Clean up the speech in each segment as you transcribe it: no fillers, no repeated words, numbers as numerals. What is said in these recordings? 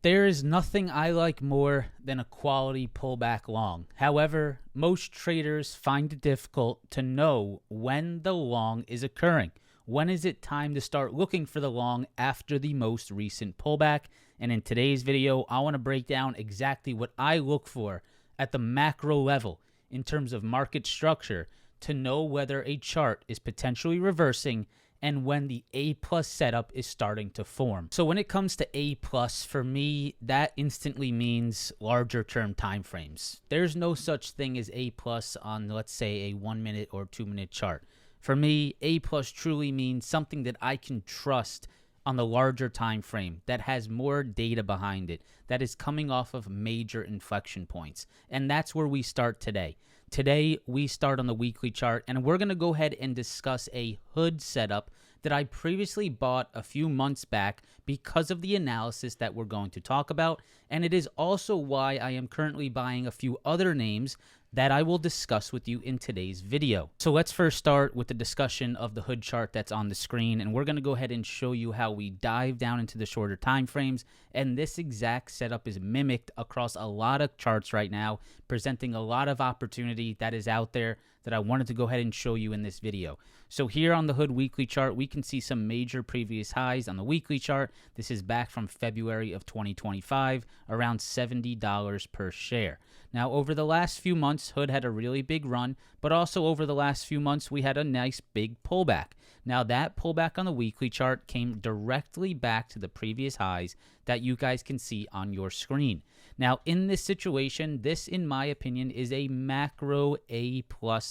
There is nothing I like more than a quality pullback long. However, most traders find it difficult to know when the long is occurring. When is it time to start looking for the long after the most recent pullback? And in today's video, I want to break down exactly what I look for at the macro level in terms of market structure to know whether a chart is potentially reversing and when the A+ setup is starting to form. So when it comes to A+, for me, that instantly means larger term time frames. There's no such thing as A+ on, let's say, a 1 minute or 2 minute chart. For me, A+ truly means something that I can trust on the larger time frame, that has more data behind it, that is coming off of major inflection points. And that's where we start today. Today, we start on the weekly chart, and we're going to go ahead and discuss a hood setup that I previously bought a few months back because of the analysis that we're going to talk about. And it is also why I am currently buying a few other names that I will discuss with you in today's video. So let's first start with the discussion of the hood chart that's on the screen, and we're going to go ahead and show you how we dive down into the shorter time frames. And this exact setup is mimicked across a lot of charts right now, presenting a lot of opportunity that is out there that I wanted to go ahead and show you in this video. So here on the hood weekly chart, we can see some major previous highs on the weekly chart. This is back from February of 2025, around $70 per share. Now, over the last few months, hood had a really big run, but also over the last few months, we had a nice big pullback. Now, that pullback on the weekly chart came directly back to the previous highs that you guys can see on your screen. Now, in this situation, this, in my opinion, is a macro A+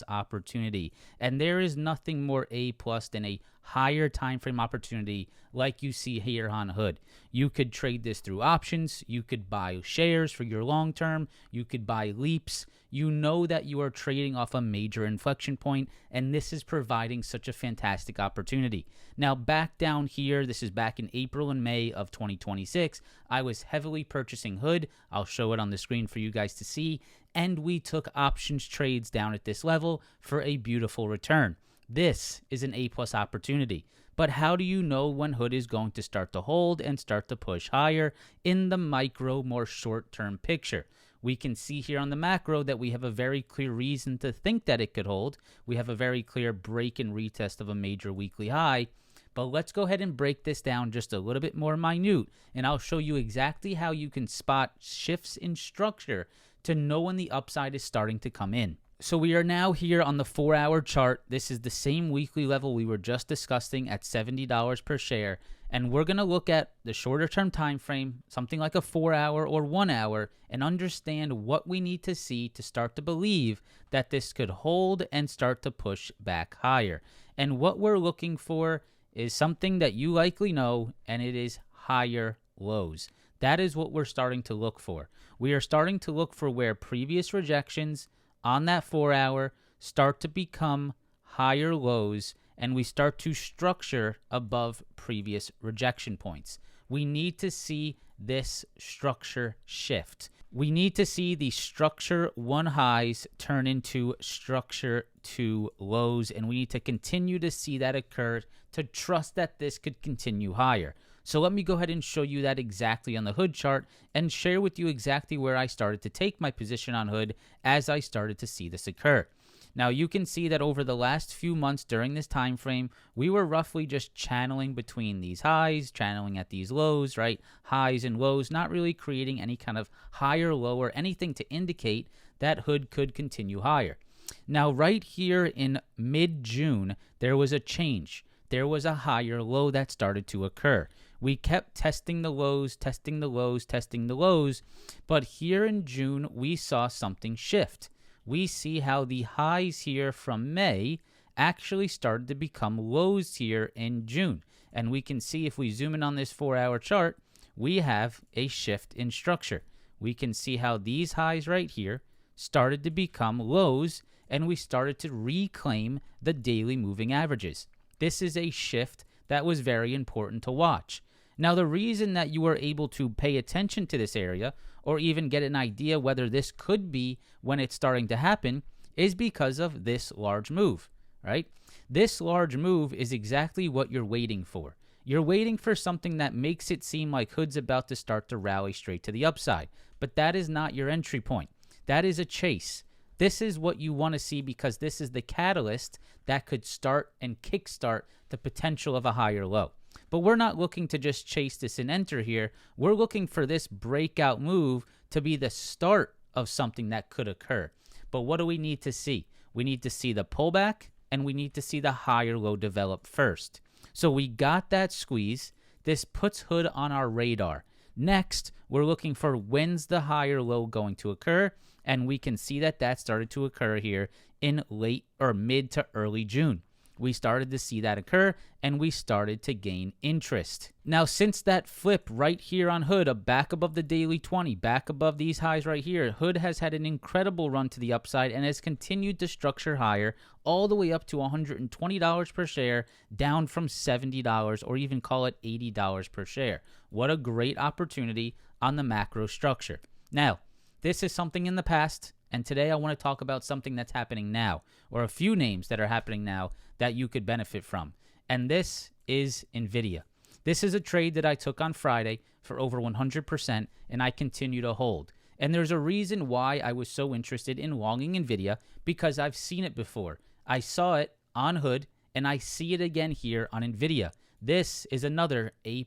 opportunity. And there is nothing more A+ than a higher time frame opportunity like you see here on hood. You could trade this through options. You could buy shares for your long term. You could buy leaps. You know that you are trading off a major inflection point, and this is providing such a fantastic opportunity. Now, back down here, this is back in April and May of 2026, I was heavily purchasing hood. I'll show it on the screen for you guys to see, and we took options trades down at this level for a beautiful return. This is an A+ opportunity. But how do you know when hood is going to start to hold and start to push higher in the micro, more short-term picture? We can see here on the macro that we have a very clear reason to think that it could hold. We have a very clear break and retest of a major weekly high. But let's go ahead and break this down just a little bit more minute, and I'll show you exactly how you can spot shifts in structure to know when the upside is starting to come in. So we are now here on the 4-hour chart. This is the same weekly level we were just discussing at $70 per share. And we're going to look at the shorter term time frame, something like a 4-hour or 1 hour, and understand what we need to see to start to believe that this could hold and start to push back higher. And what we're looking for is something that you likely know, and it is higher lows. That is what we're starting to look for. We are starting to look for where previous rejections on that 4-hour start to become higher lows, and we start to structure above previous rejection points. We need to see this structure shift. We need to see the structure 1 highs turn into structure 2 lows, and we need to continue to see that occur to trust that this could continue higher. So let me go ahead and show you that exactly on the hood chart and share with you exactly where I started to take my position on hood as I started to see this occur. Now, you can see that over the last few months during this time frame, we were roughly just channeling between these highs, channeling at these lows, right? Highs and lows, not really creating any kind of higher low or anything to indicate that hood could continue higher. Now, right here in mid-June, there was a change. There was a higher low that started to occur. We kept testing the lows, testing the lows, testing the lows, but here in June, we saw something shift. We see how the highs here from May actually started to become lows here in June. And we can see if we zoom in on this 4-hour chart, we have a shift in structure. We can see how these highs right here started to become lows, and we started to reclaim the daily moving averages. This is a shift that was very important to watch. Now, the reason that you are able to pay attention to this area or even get an idea whether this could be when it's starting to happen is because of this large move, right? This large move is exactly what you're waiting for. You're waiting for something that makes it seem like hood's about to start to rally straight to the upside. But that is not your entry point. That is a chase. This is what you want to see because this is the catalyst that could start and kickstart the potential of a higher low. But we're not looking to just chase this and enter here. We're looking for this breakout move to be the start of something that could occur. But what do we need to see? We need to see the pullback, and we need to see the higher low develop first. So we got that squeeze. This puts hood on our radar. Next, we're looking for when's the higher low going to occur, and we can see that that started to occur here in late or mid to early June. We started to see that occur, and we started to gain interest. Now, since that flip right here on hood, back above the daily 20, back above these highs right here, hood has had an incredible run to the upside and has continued to structure higher all the way up to $120 per share, down from $70 or even call it $80 per share. What a great opportunity on the macro structure. Now, this is something in the past, and today I want to talk about something that's happening now, or a few names that are happening now that you could benefit from. And this is Nvidia. This is a trade that I took on Friday for over 100%, and I continue to hold. And there's a reason why I was so interested in longing Nvidia, because I've seen it before. I saw it on hood, and I see it again here on Nvidia. This is another A+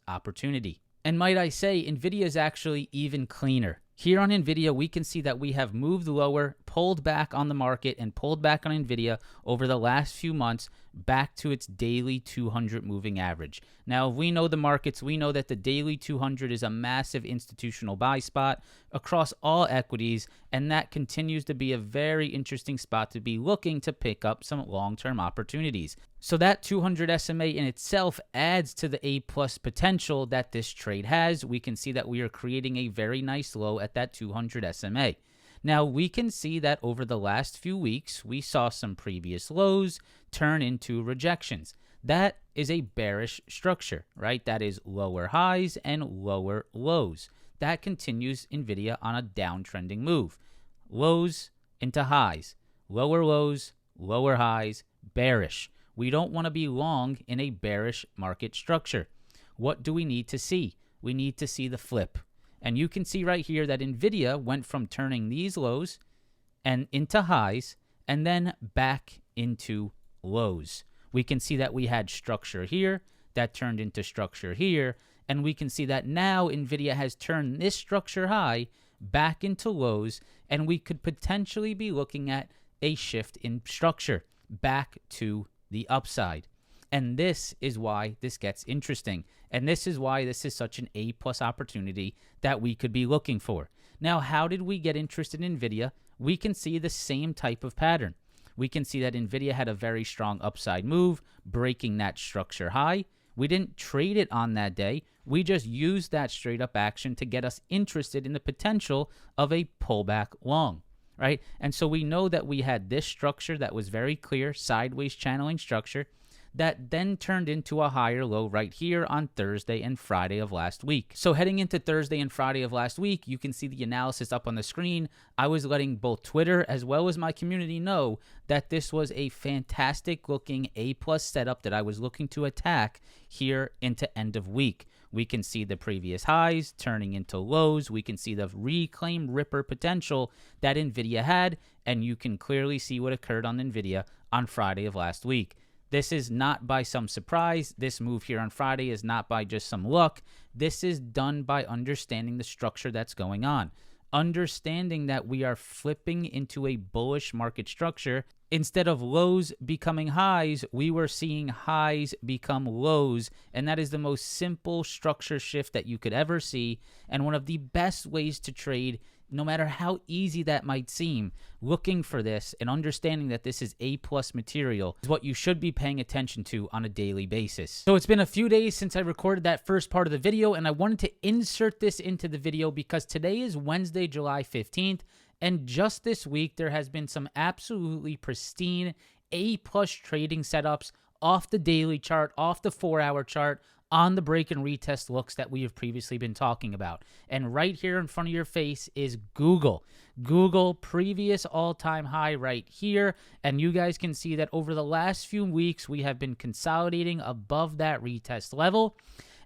opportunity. And might I say, Nvidia is actually even cleaner. Here on Nvidia, we can see that we have moved lower, pulled back on the market, and pulled back on Nvidia over the last few months back to its daily 200 moving average. Now, if we know the markets, we know that the daily 200 is a massive institutional buy spot across all equities, and that continues to be a very interesting spot to be looking to pick up some long-term opportunities. So that 200 SMA in itself adds to the A+ potential that this trade has. We can see that we are creating a very nice low at that 200 SMA. Now, we can see that over the last few weeks, we saw some previous lows turn into rejections. That is a bearish structure, right? That is lower highs and lower lows. That continues Nvidia on a downtrending move. Lows into highs, lower lows, lower highs, bearish. We don't want to be long in a bearish market structure. What do we need to see? We need to see the flip. And you can see right here that Nvidia went from turning these lows and into highs and then back into lows. We can see that we had structure here that turned into structure here, and we can see that now Nvidia has turned this structure high back into lows, and we could potentially be looking at a shift in structure back to the upside. And this is why this gets interesting. And this is why this is such an A+ opportunity that we could be looking for. Now, how did we get interested in Nvidia? We can see the same type of pattern. We can see that Nvidia had a very strong upside move, breaking that structure high. We didn't trade it on that day. We just used that straight up action to get us interested in the potential of a pullback long, right? And so we know that we had this structure that was very clear, sideways channeling structure, that then turned into a higher low right here on Thursday and Friday of last week. So heading into Thursday and Friday of last week, you can see the analysis up on the screen. I was letting both Twitter as well as my community know that this was a fantastic looking A+ setup that I was looking to attack here into end of week. We can see the previous highs turning into lows. We can see the reclaim ripper potential that Nvidia had, and you can clearly see what occurred on Nvidia on Friday of last week. This is not by some surprise. This move here on Friday is not by just some luck. This is done by understanding the structure that's going on. Understanding that we are flipping into a bullish market structure. Instead of lows becoming highs, we were seeing highs become lows. And that is the most simple structure shift that you could ever see. And one of the best ways to trade, no matter how easy that might seem, looking for this and understanding that this is A+ material is what you should be paying attention to on a daily basis. So it's been a few days since I recorded that first part of the video, and I wanted to insert this into the video because today is Wednesday, July 15th, and just this week there has been some absolutely pristine A+ trading setups off the daily chart, off the 4-hour chart, on the break and retest looks that we have previously been talking about. And right here in front of your face is Google. Google previous all-time high right here. And you guys can see that over the last few weeks, we have been consolidating above that retest level.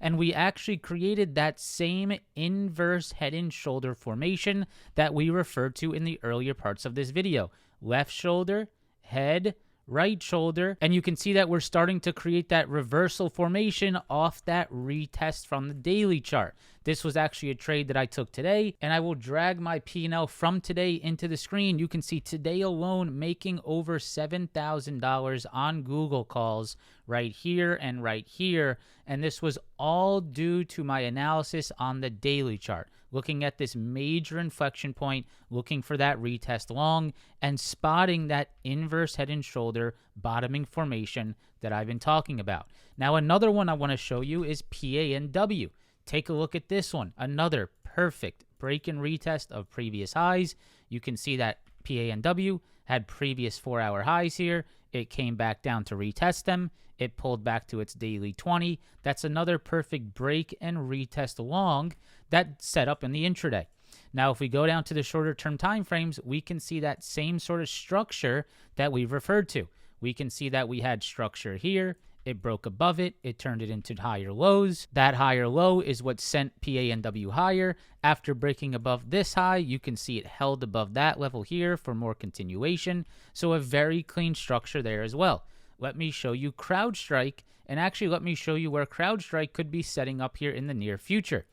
And we actually created that same inverse head and shoulder formation that we referred to in the earlier parts of this video. Left shoulder, head, right shoulder, and you can see that we're starting to create that reversal formation off that retest from the daily chart. This was actually a trade that I took today, and I will drag my P&L from today into the screen. You can see today alone making over $7,000 on Google calls right here and right here, and this was all due to my analysis on the daily chart, looking at this major inflection point, looking for that retest long, and spotting that inverse head and shoulder bottoming formation that I've been talking about. Now, another one I want to show you is PANW. Take a look at this one. Another perfect break and retest of previous highs. You can see that PANW had previous 4-hour highs here. It came back down to retest them. It pulled back to its daily 20. That's another perfect break and retest long that set up in the intraday. Now, if we go down to the shorter term time frames, we can see that same sort of structure that we've referred to. We can see that we had structure here. It broke above it. It turned it into higher lows. That higher low is what sent PANW higher. After breaking above this high, you can see it held above that level here for more continuation. So a very clean structure there as well. Let me show you CrowdStrike, and actually let me show you where CrowdStrike could be setting up here in the near future.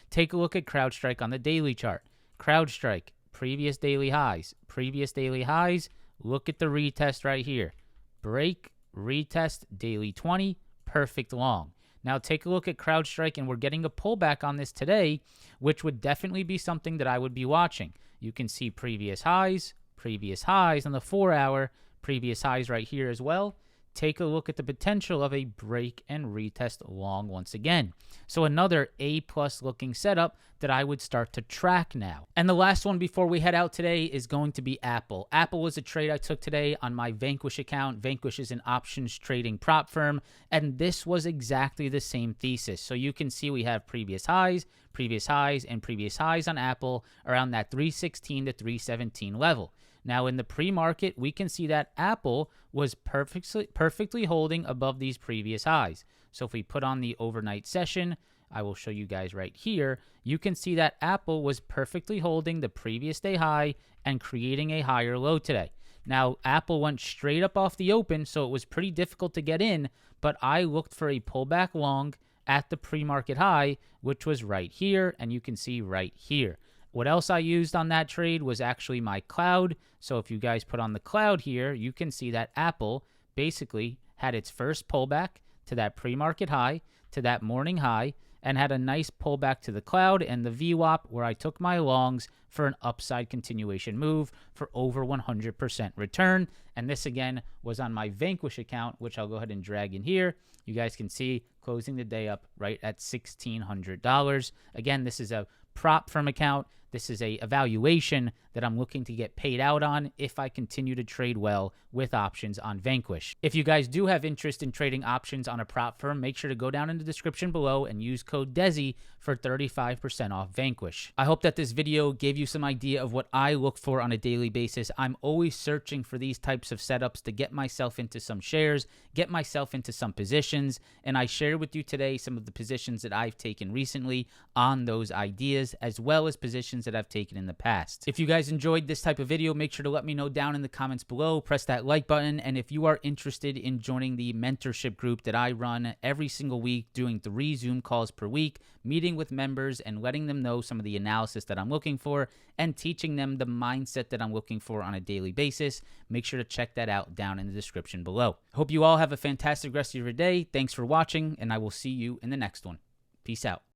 Take a look at CrowdStrike on the daily chart. CrowdStrike, previous daily highs. Look at the retest right here. Break, retest, daily 20, perfect long. Now take a look at CrowdStrike, and we're getting a pullback on this today, which would definitely be something that I would be watching. You can see previous highs on the 4-hour, previous highs right here as well. Take a look at the potential of a break and retest long once again. So another A-plus looking setup that I would start to track now. And the last one before we head out today is going to be Apple. Apple was a trade I took today on my Vanquish account. Vanquish is an options trading prop firm, and this was exactly the same thesis. So you can see we have previous highs, and previous highs on Apple around that 316 to 317 level. Now, in the pre-market, we can see that Apple was perfectly holding above these previous highs. So if we put on the overnight session, I will show you guys right here, you can see that Apple was perfectly holding the previous day high and creating a higher low today. Now, Apple went straight up off the open, so it was pretty difficult to get in, but I looked for a pullback long at the pre-market high, which was right here, and you can see right here. What else I used on that trade was actually my cloud. So if you guys put on the cloud here, you can see that Apple basically had its first pullback to that pre-market high, to that morning high, and had a nice pullback to the cloud and the VWAP, where I took my longs for an upside continuation move for over 100% return. And this again was on my Vanquish account, which I'll go ahead and drag in here. You guys can see closing the day up right at $1,600. Again, this is a prop firm account. This is a evaluation that I'm looking to get paid out on if I continue to trade well with options on Vanquish. If you guys do have interest in trading options on a prop firm, make sure to go down in the description below and use code DESI for 35% off Vanquish. I hope that this video gave you some idea of what I look for on a daily basis. I'm always searching for these types of setups to get myself into some shares, get myself into some positions, and I shared with you today some of the positions that I've taken recently on those ideas, as well as positions that I've taken in the past. If you guys enjoyed this type of video, make sure to let me know down in the comments below. Press that like button, and if you are interested in joining the mentorship group that I run every single week, doing 3 Zoom calls per week, meeting with members and letting them know some of the analysis that I'm looking for and teaching them the mindset that I'm looking for on a daily basis, make sure to check that out down in the description below. Hope you all have a fantastic rest of your day. Thanks for watching, and I will see you in the next one. Peace out.